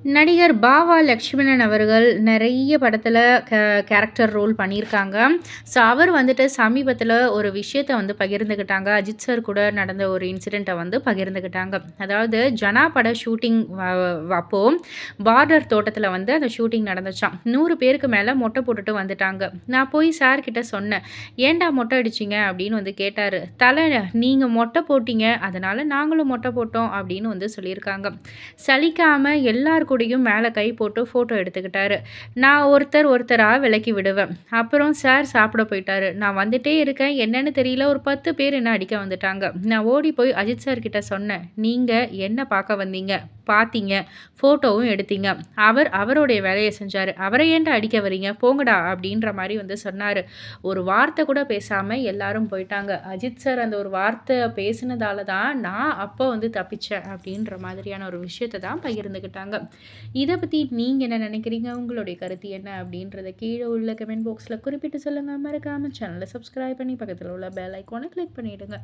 நடிகர் பாவா லக்ஷ்மணன் அவர்கள் நிறைய படத்துல கேரக்டர் ரோல் பண்ணியிருக்காங்க. ஸோ, அவர் வந்துட்டு சமீபத்தில ஒரு விஷயத்த வந்து பகிர்ந்துக்கிட்டாங்க. அஜித் சார் கூட நடந்த ஒரு இன்சிடென்ட்ட வந்து பகிர்ந்துக்கிட்டாங்க. அதாவது ஜனா பட ஷூட்டிங் அப்போ பார்டர் தோட்டத்தில வந்து அந்த ஷூட்டிங் நடந்துச்சாம். 100 பேருக்கு மேல மொட்டை போட்டுட்டு வந்துட்டாங்க. நான் போய் சார் கிட்ட சொன்னேன். "ஏன்டா மொட்டை அடிச்சீங்க?" அப்படின்னு வந்து கேட்டாரு. "தல நீங்க மொட்டை போட்டீங்க. அதனால நாங்களும் மொட்டை போட்டோம்." அப்படின்னு வந்து சொல்லியிருக்காங்க. சலிக்காம எல்லார் கூடயும் மேலே கை போட்டு ஃபோட்டோ எடுத்துக்கிட்டாரு. நான் ஒருத்தரா விலக்கி விடுவேன். அப்புறம் சார் சாப்பிட போயிட்டாரு. நான் வந்துட்டே இருக்கேன். என்னன்னு தெரியல ஒரு 10 பேர் என்ன அடிக்க வந்துட்டாங்க. நான் ஓடி போய் அஜித் சார் கிட்ட சொன்னேன். "நீங்க என்ன பார்க்க வந்தீங்க? பார்த்தீங்க. ஃபோட்டோவும் எடுத்தீங்க. அவருடைய வேலைய செஞ்சாரு. அவர ஏன்டா அடிக்க வரீங்க? போங்கடா" அப்படின்ற மாரி வந்து சொன்னாரு. ஒரு வார்த்தை கூட பேசாம எல்லாரும் போயிட்டாங்க. அஜித் சார் அந்த ஒரு வார்த்தை பேசினதால தான் நான் அப்போ வந்து தப்பிச்சேன் அப்படின்ற மாதிரியான ஒரு விஷயத்த தான் பகிர்ந்துக்கிட்டாங்க. இத பத்தி நீங்க என்ன நினைக்கிறீங்க? உங்களுடைய கருத்து என்ன? அப்படின்றத கீழ உள்ள கமெண்ட் பாக்ஸ்ல குறிப்பிட்டு சொல்லுங்க. மறக்காம சேனல சப்ஸ்கிரைப் பண்ணி பக்கத்துல உள்ள பெல் ஐகான கிளிக் பண்ணிடுங்க.